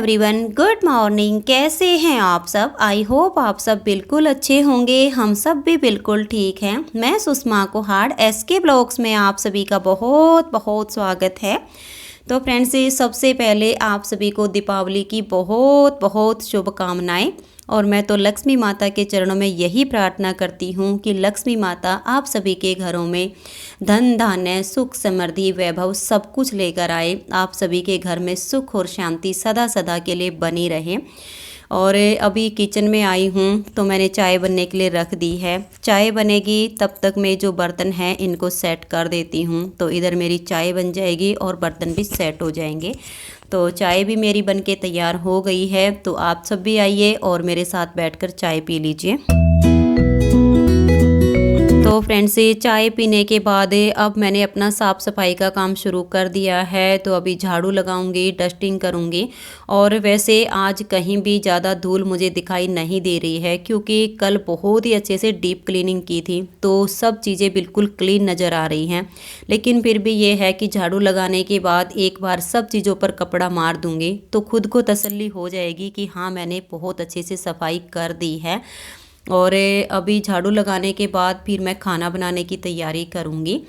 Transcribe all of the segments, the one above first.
Everyone, good morning. कैसे हैं आप सब? आई होप आप सब बिल्कुल अच्छे होंगे। हम सब भी बिल्कुल ठीक हैं। मैं सुषमा कुहाड़, एसके ब्लॉग्स में आप सभी का बहुत बहुत स्वागत है। तो फ्रेंड्स, सबसे पहले आप सभी को दीपावली की बहुत बहुत शुभकामनाएं। और मैं तो लक्ष्मी माता के चरणों में यही प्रार्थना करती हूँ कि लक्ष्मी माता आप सभी के घरों में धन धान्य सुख समृद्धि वैभव सब कुछ लेकर आए। आप सभी के घर में सुख और शांति सदा सदा के लिए बनी रहे। और अभी किचन में आई हूँ तो मैंने चाय बनने के लिए रख दी है। चाय बनेगी तब तक मैं जो बर्तन हैं इनको सेट कर देती हूँ। तो इधर मेरी चाय बन जाएगी और बर्तन भी सेट हो जाएंगे। तो चाय भी मेरी बनके तैयार हो गई है। तो आप सब भी आइए और मेरे साथ बैठकर चाय पी लीजिए। तो फ्रेंड्स, चाय पीने के बाद अब मैंने अपना साफ़ सफाई का काम शुरू कर दिया है। तो अभी झाड़ू लगाऊंगी, डस्टिंग करूंगी। और वैसे आज कहीं भी ज़्यादा धूल मुझे दिखाई नहीं दे रही है, क्योंकि कल बहुत ही अच्छे से डीप क्लीनिंग की थी। तो सब चीज़ें बिल्कुल क्लीन नज़र आ रही हैं। लेकिन फिर भी ये है कि झाड़ू लगाने के बाद एक बार सब चीज़ों पर कपड़ा मार दूंगी तो खुद को तसल्ली हो जाएगी कि हाँ, मैंने बहुत अच्छे से सफाई कर दी है। और अभी झाड़ू लगाने के बाद फिर मैं खाना बनाने की तैयारी करूँगी।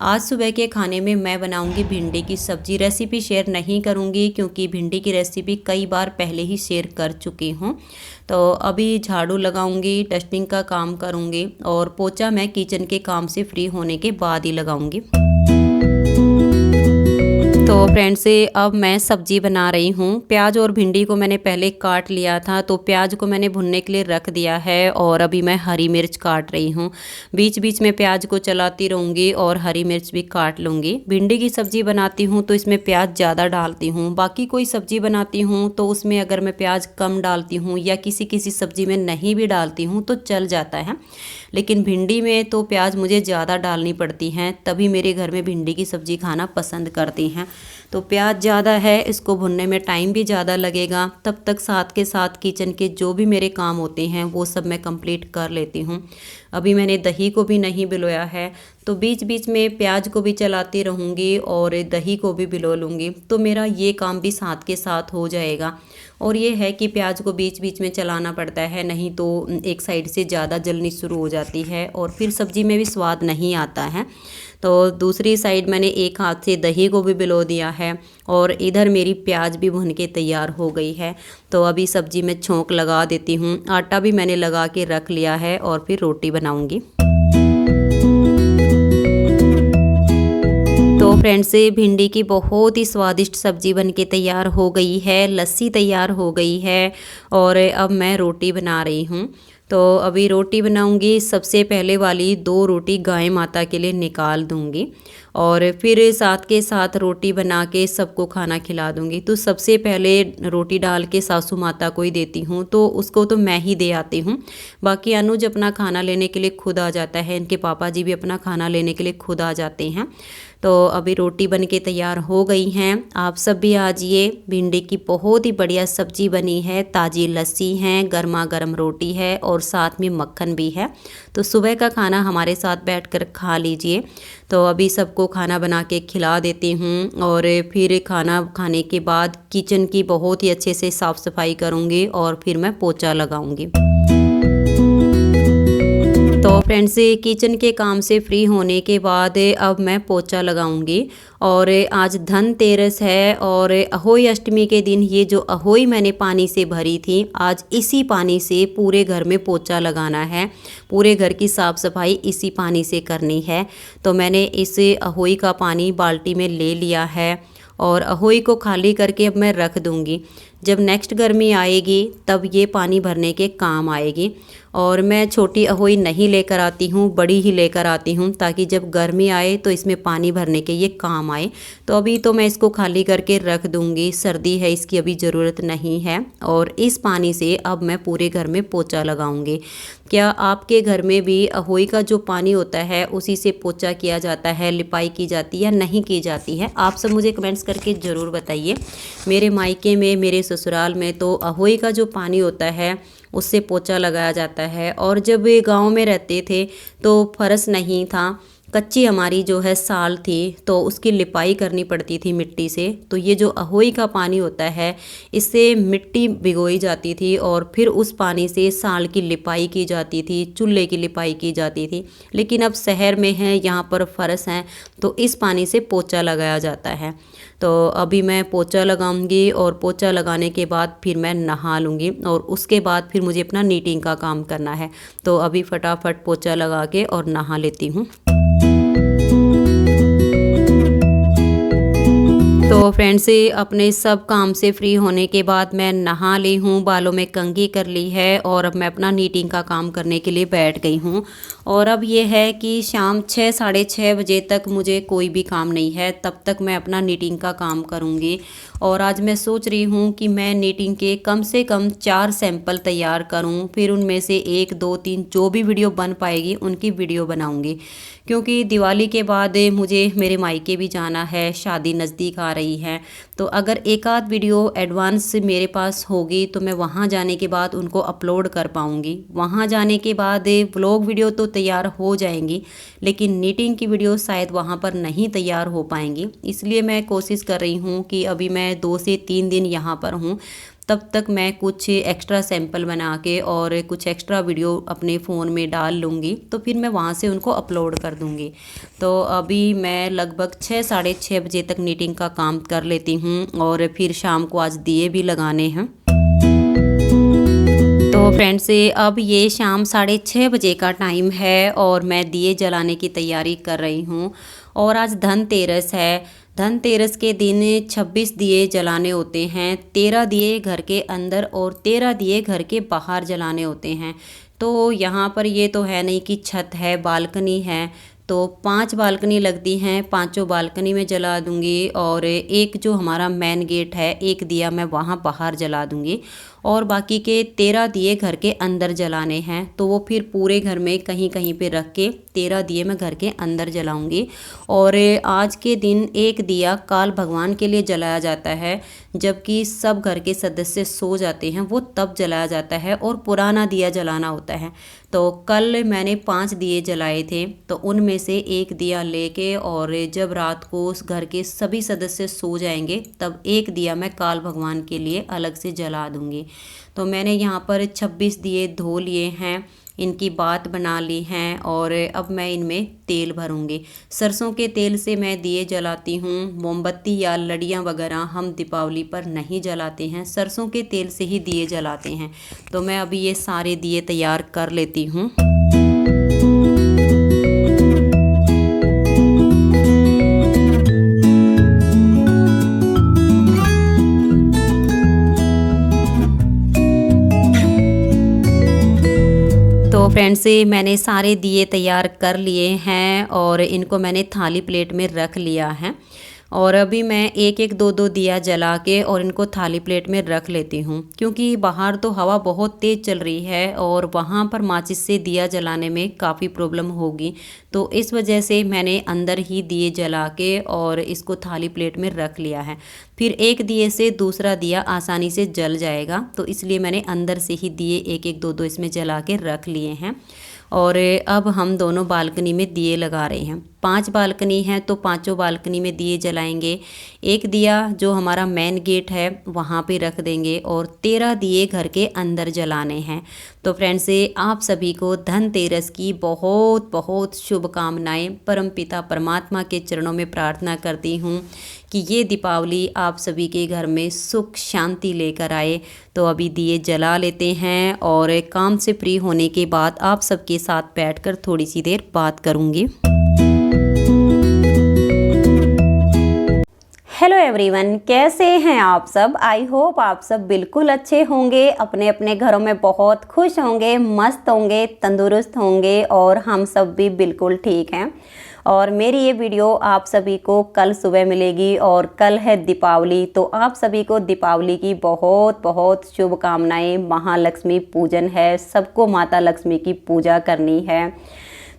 आज सुबह के खाने में मैं बनाऊंगी भिंडी की सब्ज़ी। रेसिपी शेयर नहीं करूंगी क्योंकि भिंडी की रेसिपी कई बार पहले ही शेयर कर चुकी हूं। तो अभी झाड़ू लगाऊंगी, डस्टिंग का काम करूंगी और पोछा मैं किचन के काम से फ्री होने के बाद ही लगाऊंगी। तो फ्रेंड्स, अब मैं सब्जी बना रही हूँ। प्याज और भिंडी को मैंने पहले काट लिया था। तो प्याज को मैंने भुनने के लिए रख दिया है और अभी मैं हरी मिर्च काट रही हूँ। बीच बीच में प्याज को चलाती रहूँगी और हरी मिर्च भी काट लूँगी। भिंडी की सब्ज़ी बनाती हूँ तो इसमें प्याज ज़्यादा डालती हूँ। बाकी कोई सब्ज़ी बनाती हूँ तो उसमें अगर मैं प्याज कम डालती हूँ या किसी किसी सब्ज़ी में नहीं भी डालती हूँ तो चल जाता है। लेकिन भिंडी में तो प्याज मुझे ज़्यादा डालनी पड़ती हैं, तभी मेरे घर में भिंडी की सब्ज़ी खाना पसंद करती हैं। तो प्याज ज़्यादा है, इसको भुनने में टाइम भी ज़्यादा लगेगा। तब तक साथ के साथ किचन के जो भी मेरे काम होते हैं वो सब मैं कंप्लीट कर लेती हूँ। अभी मैंने दही को भी नहीं भिगोया है, तो बीच बीच में प्याज को भी चलाती रहूँगी और दही को भी भिगो लूँगी। तो मेरा ये काम भी साथ के साथ हो जाएगा। और ये है कि प्याज को बीच बीच में चलाना पड़ता है, नहीं तो एक साइड से ज़्यादा जलनी शुरू हो जाती है और फिर सब्ज़ी में भी स्वाद नहीं आता है। तो दूसरी साइड मैंने एक हाथ से दही को भी भिगो दिया है और इधर मेरी प्याज भी भुन के तैयार हो गई है। तो अभी सब्ज़ी में छोंक लगा देती हूँ। आटा भी मैंने लगा के रख लिया है और फिर रोटी बनाऊँगी। तो फ्रेंड्स, भिंडी की बहुत ही स्वादिष्ट सब्ज़ी बनके तैयार हो गई है। लस्सी तैयार हो गई है और अब मैं रोटी बना रही हूँ। तो अभी रोटी बनाऊंगी। सबसे पहले वाली 2 रोटी गाय माता के लिए निकाल दूंगी और फिर साथ के साथ रोटी बना के सबको खाना खिला दूंगी। तो सबसे पहले रोटी डाल के सासू माता को ही देती हूँ, तो उसको तो मैं ही दे आती हूँ। बाकी अनुज अपना खाना लेने के लिए खुद आ जाता है। इनके पापा जी भी अपना खाना लेने के लिए खुद आ जाते हैं। तो अभी रोटी बन के तैयार हो गई हैं। आप सब भी आ जाइए। भिंडी की बहुत ही बढ़िया सब्जी बनी है, ताज़ी लस्सी है, गर्मा गर्म रोटी है और साथ में मक्खन भी है। तो सुबह का खाना हमारे साथ बैठकर खा लीजिए। तो अभी सबको खाना बना के खिला देती हूँ और फिर खाना खाने के बाद किचन की बहुत ही अच्छे से साफ़ सफाई करूँगी और फिर मैं पोछा लगाऊँगी। तो फ्रेंड्स, किचन के काम से फ्री होने के बाद अब मैं पोछा लगाऊंगी। और आज धनतेरस है और अहोई अष्टमी के दिन ये जो अहोई मैंने पानी से भरी थी, आज इसी पानी से पूरे घर में पोछा लगाना है। पूरे घर की साफ़ सफाई इसी पानी से करनी है। तो मैंने इस अहोई का पानी बाल्टी में ले लिया है और अहोई को खाली करके अब मैं रख दूंगी। जब नेक्स्ट गर्मी आएगी तब ये पानी भरने के काम आएगी। और मैं छोटी अहोई नहीं लेकर आती हूँ, बड़ी ही लेकर आती हूँ, ताकि जब गर्मी आए तो इसमें पानी भरने के ये काम आए। तो अभी तो मैं इसको खाली करके रख दूँगी। सर्दी है, इसकी अभी ज़रूरत नहीं है। और इस पानी से अब मैं पूरे घर में पोछा लगाऊँगी। क्या आपके घर में भी अहोई का जो पानी होता है उसी से पोछा किया जाता है, लिपाई की जाती है या नहीं की जाती है? आप सब मुझे कमेंट्स करके ज़रूर बताइए। मेरे मायके में, मेरे ससुराल में तो अहोई का जो पानी होता है उससे पोछा लगाया जाता है। और जब गांव में रहते थे तो फर्श नहीं था कच्ची हमारी जो है साल थी तो उसकी लिपाई करनी पड़ती थी मिट्टी से। तो ये जो अहोई का पानी होता है इससे मिट्टी भिगोई जाती थी और फिर उस पानी से साल की लिपाई की जाती थी, चूल्हे की लिपाई की जाती थी। लेकिन अब शहर में है, यहाँ पर फर्श हैं तो इस पानी से पोछा लगाया जाता है। तो अभी मैं पोछा लगाऊंगी और पोछा लगाने के बाद फिर मैं नहा लूँगी और उसके बाद फिर मुझे अपना नीटिंग का काम करना है। तो अभी फटाफट पोछा लगा के और नहा लेती हूँ। तो फ्रेंड्स अपने सब काम से फ्री होने के बाद मैं नहा ली हूँ, बालों में कंघी कर ली है और अब मैं अपना नीटिंग का काम करने के लिए बैठ गई हूँ। और अब ये है कि शाम 6 साढ़े 6 बजे तक मुझे कोई भी काम नहीं है, तब तक मैं अपना नीटिंग का काम करूँगी। और आज मैं सोच रही हूँ कि मैं नीटिंग के कम से कम 4 सैंपल तैयार करूँ, फिर उनमें से 1 2 3 जो भी वीडियो बन पाएगी उनकी वीडियो बनाऊँगी। क्योंकि दिवाली के बाद मुझे मेरे मायके भी जाना है, शादी नज़दीक आ रही है। तो अगर एक आध वीडियो एडवांस मेरे पास होगी तो मैं वहाँ जाने के बाद उनको अपलोड कर पाऊँगी। वहाँ जाने के बाद व्लॉग वीडियो तो तैयार हो जाएंगी, लेकिन नीटिंग की वीडियो शायद वहाँ पर नहीं तैयार हो पाएंगी। इसलिए मैं कोशिश कर रही हूँ कि अभी मैं 2 से 3 दिन यहाँ पर हूँ, तब तक मैं कुछ एक्स्ट्रा सैंपल बना के और कुछ एक्स्ट्रा वीडियो अपने फ़ोन में डाल लूँगी, तो फिर मैं वहाँ से उनको अपलोड कर दूँगी। तो अभी मैं लगभग 6 साढ़े 6 बजे तक नीटिंग का काम कर लेती हूँ और फिर शाम को आज दिए भी लगाने हैं। तो फ्रेंड्स अब ये शाम साढ़े 6 बजे का टाइम है और मैं दिए जलाने की तैयारी कर रही हूँ। और आज धनतेरस है। धनतेरस के दिन 26 दिए जलाने होते हैं, 13 दिए घर के अंदर और 13 दिए घर के बाहर जलाने होते हैं। तो यहाँ पर ये तो है नहीं कि छत है, बालकनी है, तो 5 बालकनी लगती हैं, पांचों बालकनी में जला दूंगी। और एक जो हमारा मेन गेट है, एक दिया मैं वहाँ बाहर जला दूंगी और बाकी के 13 दिए घर के अंदर जलाने हैं। तो वो फिर पूरे घर में कहीं कहीं पे रख के 13 दिए मैं घर के अंदर जलाऊंगी। और आज के दिन एक दिया काल भगवान के लिए जलाया जाता है, जबकि सब घर के सदस्य सो जाते हैं वो तब जलाया जाता है और पुराना दिया जलाना होता है। तो कल मैंने 5 दिए जलाए थे, तो उनमें से एक दिया लेके और जब रात को उस घर के सभी सदस्य सो जाएंगे तब एक दिया मैं काल भगवान के लिए अलग से जला दूंगी। तो मैंने यहाँ पर 26 दिए धो लिए हैं, इनकी बात बना ली हैं और अब मैं इनमें तेल भरूंगी। सरसों के तेल से मैं दिए जलाती हूँ, मोमबत्ती या लड़ियाँ वगैरह हम दीपावली पर नहीं जलाते हैं, सरसों के तेल से ही दिए जलाते हैं। तो मैं अभी ये सारे दिए तैयार कर लेती हूँ। तो फ्रेंड्स मैंने सारे दिए तैयार कर लिए हैं और इनको मैंने थाली प्लेट में रख लिया है। और अभी मैं एक एक दो दो दिया जला के और इनको थाली प्लेट में रख लेती हूँ, क्योंकि बाहर तो हवा बहुत तेज़ चल रही है और वहाँ पर माचिस से दिया जलाने में काफ़ी प्रॉब्लम होगी। तो इस वजह से मैंने अंदर ही दिए जला के और इसको थाली प्लेट में रख लिया है। फिर एक दिए से दूसरा दिया आसानी से जल जाएगा, तो इसलिए मैंने अंदर से ही दिए एक एक दो दो इसमें जला के रख लिए हैं। और अब हम दोनों बालकनी में दिए लगा रहे हैं। 5 बालकनी हैं तो पांचों बालकनी में दिए जलाएंगे। एक दिया जो हमारा मेन गेट है वहाँ पे रख देंगे और 13 दिए घर के अंदर जलाने हैं। तो फ्रेंड्स आप सभी को धनतेरस की बहुत बहुत शुभकामनाएं। परमपिता परमात्मा के चरणों में प्रार्थना करती हूँ कि ये दीपावली आप सभी के घर में सुख शांति लेकर आए। तो अभी दिए जला लेते हैं और काम से फ्री होने के बाद आप सबके साथ बैठकर थोड़ी सी देर बात करूँगी। हेलो एवरीवन, कैसे हैं आप सब? आई होप आप सब बिल्कुल अच्छे होंगे, अपने अपने घरों में बहुत खुश होंगे, मस्त होंगे, तंदुरुस्त होंगे और हम सब भी बिल्कुल ठीक हैं। और मेरी ये वीडियो आप सभी को कल सुबह मिलेगी और कल है दीपावली। तो आप सभी को दीपावली की बहुत बहुत शुभकामनाएं। महालक्ष्मी पूजन है, सबको माता लक्ष्मी की पूजा करनी है।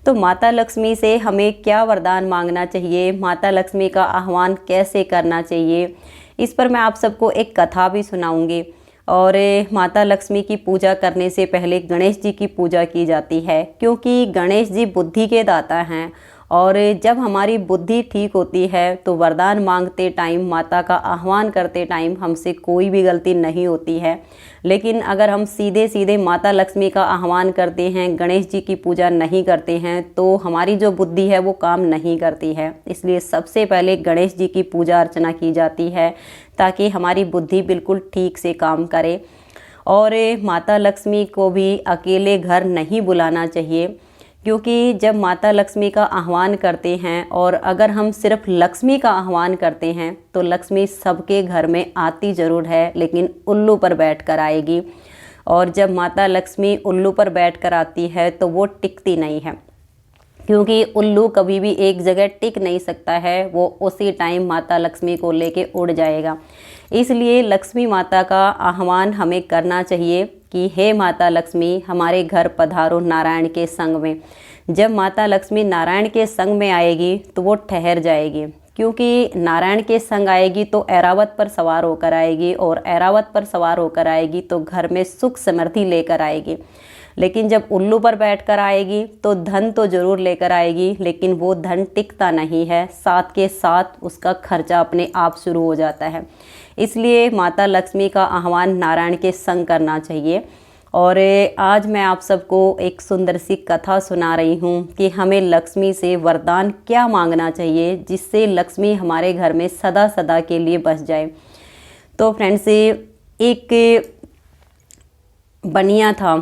तो माता लक्ष्मी से हमें क्या वरदान मांगना चाहिए, माता लक्ष्मी का आह्वान कैसे करना चाहिए, इस पर मैं आप सबको एक कथा भी सुनाऊंगी। और माता लक्ष्मी की पूजा करने से पहले गणेश जी की पूजा की जाती है, क्योंकि गणेश जी बुद्धि के दाता हैं और जब हमारी बुद्धि ठीक होती है तो वरदान मांगते टाइम, माता का आह्वान करते टाइम हमसे कोई भी गलती नहीं होती है। लेकिन अगर हम सीधे सीधे माता लक्ष्मी का आह्वान करते हैं, गणेश जी की पूजा नहीं करते हैं, तो हमारी जो बुद्धि है वो काम नहीं करती है। इसलिए सबसे पहले गणेश जी की पूजा अर्चना की जाती है ताकि हमारी बुद्धि बिल्कुल ठीक से काम करे। और माता लक्ष्मी को भी अकेले घर नहीं बुलाना चाहिए, क्योंकि जब माता लक्ष्मी का आह्वान करते हैं और अगर हम सिर्फ लक्ष्मी का आह्वान करते हैं तो लक्ष्मी सबके घर में आती ज़रूर है, लेकिन उल्लू पर बैठ कर आएगी। और जब माता लक्ष्मी उल्लू पर बैठ कर आती है तो वो टिकती नहीं है, क्योंकि उल्लू कभी भी एक जगह टिक नहीं सकता है, वो उसी टाइम माता लक्ष्मी को लेके उड़ जाएगा। इसलिए लक्ष्मी माता का आह्वान हमें करना चाहिए कि हे माता लक्ष्मी, हमारे घर पधारो नारायण के संग में। जब माता लक्ष्मी नारायण के संग में आएगी तो वो ठहर जाएगी, क्योंकि नारायण के संग आएगी तो ऐरावत पर सवार होकर आएगी, और ऐरावत पर सवार होकर आएगी तो घर में सुख समृद्धि लेकर आएगी। लेकिन जब उल्लू पर बैठकर आएगी तो धन तो ज़रूर लेकर आएगी, लेकिन वो धन टिकता नहीं है, साथ के साथ उसका खर्चा अपने आप शुरू हो जाता है। इसलिए माता लक्ष्मी का आह्वान नारायण के संग करना चाहिए। और आज मैं आप सबको एक सुंदर सी कथा सुना रही हूँ कि हमें लक्ष्मी से वरदान क्या मांगना चाहिए जिससे लक्ष्मी हमारे घर में सदा सदा के लिए बस जाए। तो फ्रेंड्स, एक बनिया था,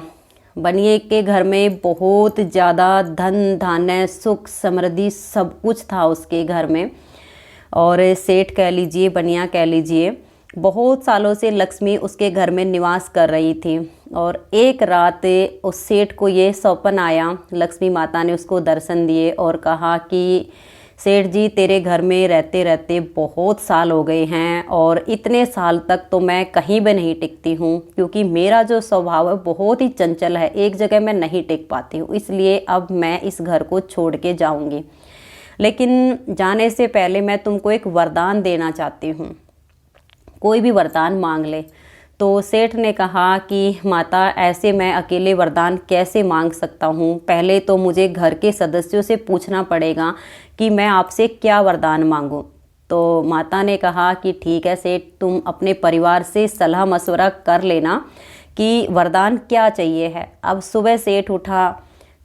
बनिए के घर में बहुत ज़्यादा धन धान्य सुख समृद्धि सब कुछ था उसके घर में। और सेठ कह लीजिए, बनिया कह लीजिए, बहुत सालों से लक्ष्मी उसके घर में निवास कर रही थी। और एक रात उस सेठ को ये सौपन आया, लक्ष्मी माता ने उसको दर्शन दिए और कहा कि सेठ जी, तेरे घर में रहते रहते बहुत साल हो गए हैं और इतने साल तक तो मैं कहीं भी नहीं टिकती हूँ, क्योंकि मेरा जो स्वभाव है बहुत ही चंचल है, एक जगह मैं नहीं टिक पाती हूँ। इसलिए अब मैं इस घर को छोड़ के जाऊँगी, लेकिन जाने से पहले मैं तुमको एक वरदान देना चाहती हूँ, कोई भी वरदान मांग ले। तो सेठ ने कहा कि माता, ऐसे मैं अकेले वरदान कैसे मांग सकता हूँ, पहले तो मुझे घर के सदस्यों से पूछना पड़ेगा कि मैं आपसे क्या वरदान मांगूँ। तो माता ने कहा कि ठीक है सेठ, तुम अपने परिवार से सलाह मशवरा कर लेना कि वरदान क्या चाहिए है। अब सुबह सेठ उठा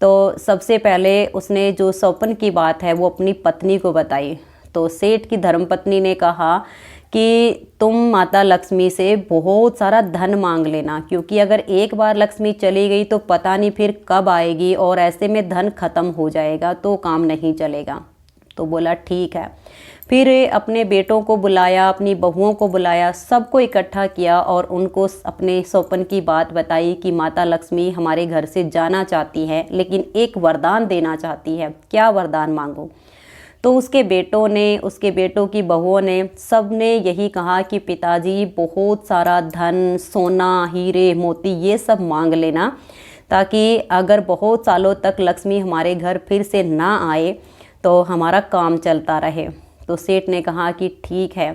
तो सबसे पहले उसने जो स्वप्न की बात है वो अपनी पत्नी को बताई। तो सेठ की धर्मपत्नी ने कहा कि तुम माता लक्ष्मी से बहुत सारा धन मांग लेना, क्योंकि अगर एक बार लक्ष्मी चली गई तो पता नहीं फिर कब आएगी, और ऐसे में धन खत्म हो जाएगा तो काम नहीं चलेगा। तो बोला ठीक है। फिर अपने बेटों को बुलाया, अपनी बहुओं को बुलाया, सबको इकट्ठा किया और उनको अपने स्वप्न की बात बताई कि माता लक्ष्मी हमारे घर से जाना चाहती है, लेकिन एक वरदान देना चाहती है, क्या वरदान मांगो। तो उसके बेटों ने, उसके बेटों की बहुओं ने, सब ने यही कहा कि पिताजी बहुत सारा धन, सोना, हीरे मोती ये सब मांग लेना, ताकि अगर बहुत सालों तक लक्ष्मी हमारे घर फिर से ना आए तो हमारा काम चलता रहे। तो सेठ ने कहा कि ठीक है।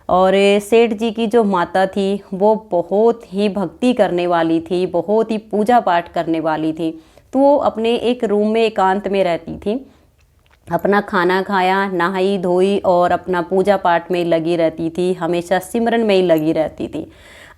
और सेठ जी की जो माता थी वो बहुत ही भक्ति करने वाली थी, बहुत ही पूजा पाठ करने वाली थी। तो वो अपने एक रूम में एकांत में रहती थी, अपना खाना खाया, नहाई धोई और अपना पूजा पाठ में लगी रहती थी, हमेशा सिमरन में ही लगी रहती थी।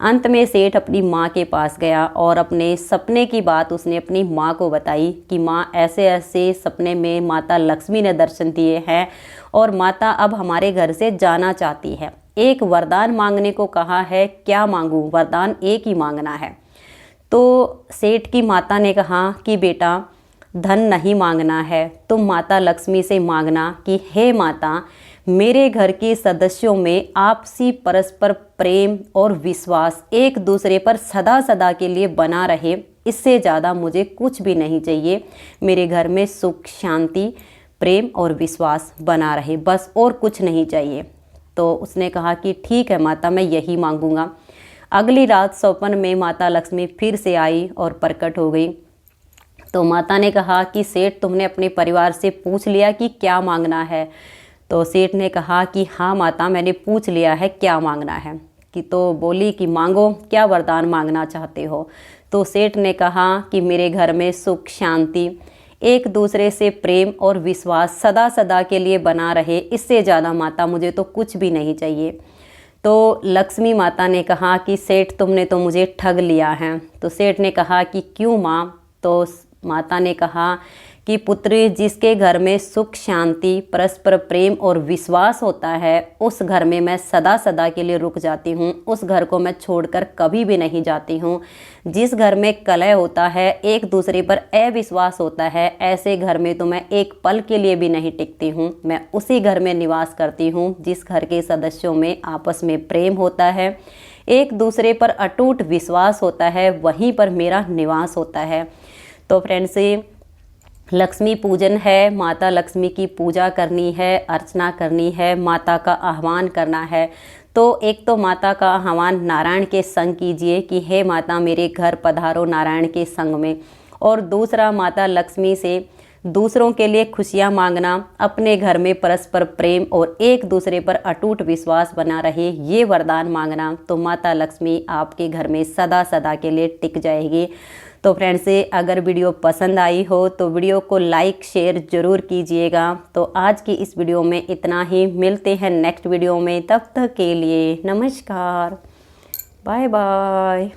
अंत में सेठ अपनी माँ के पास गया और अपने सपने की बात उसने अपनी माँ को बताई कि माँ, ऐसे ऐसे सपने में माता लक्ष्मी ने दर्शन दिए हैं और माता अब हमारे घर से जाना चाहती है, एक वरदान मांगने को कहा है, क्या मांगूँ। वरदान एक ही मांगना है। तो सेठ की माता ने कहा कि बेटा, धन नहीं मांगना है, तुम माता लक्ष्मी से मांगना कि हे माता, मेरे घर के सदस्यों में आपसी परस्पर प्रेम और विश्वास एक दूसरे पर सदा सदा के लिए बना रहे, इससे ज़्यादा मुझे कुछ भी नहीं चाहिए। मेरे घर में सुख, शांति, प्रेम और विश्वास बना रहे, बस और कुछ नहीं चाहिए। तो उसने कहा कि ठीक है माता, मैं यही मांगूंगा। अगली रात स्वप्न में माता लक्ष्मी फिर से आई और प्रकट हो गई। तो माता ने कहा कि सेठ, तुमने अपने परिवार से पूछ लिया कि क्या मांगना है। तो सेठ ने कहा कि हाँ माता, मैंने पूछ लिया है क्या मांगना है। कि तो बोली कि मांगो, क्या वरदान मांगना चाहते हो। तो सेठ ने कहा कि मेरे घर में सुख शांति एक दूसरे से प्रेम और विश्वास सदा सदा के लिए बना रहे, इससे ज़्यादा माता मुझे तो कुछ भी नहीं चाहिए। तो लक्ष्मी माता ने कहा कि सेठ तुमने तो मुझे ठग लिया है। तो सेठ ने कहा कि क्यों माँ? तो माता ने कहा कि पुत्री, जिसके घर में सुख शांति परस्पर प्रेम और विश्वास होता है उस घर में मैं सदा सदा के लिए रुक जाती हूँ, उस घर को मैं छोड़कर कभी भी नहीं जाती हूँ। जिस घर में कलह होता है, एक दूसरे पर अविश्वास होता है, ऐसे घर में तो मैं एक पल के लिए भी नहीं टिकती हूँ। मैं उसी घर में निवास करती हूँ जिस घर के सदस्यों में आपस में प्रेम होता है, एक दूसरे पर अटूट विश्वास होता है, वहीं पर मेरा निवास होता है। तो फ्रेंड्स, लक्ष्मी पूजन है, माता लक्ष्मी की पूजा करनी है, अर्चना करनी है, माता का आह्वान करना है। तो एक तो माता का आह्वान नारायण के संग कीजिए कि हे माता मेरे घर पधारो नारायण के संग में। और दूसरा, माता लक्ष्मी से दूसरों के लिए खुशियाँ मांगना, अपने घर में परस्पर प्रेम और एक दूसरे पर अटूट विश्वास बना रहे, ये वरदान मांगना। तो माता लक्ष्मी आपके घर में सदा सदा के लिए टिक जाएगी। तो फ्रेंड्स, अगर वीडियो पसंद आई हो तो वीडियो को लाइक शेयर ज़रूर कीजिएगा। तो आज की इस वीडियो में इतना ही, मिलते हैं नेक्स्ट वीडियो में, तब तक के लिए नमस्कार, बाय बाय।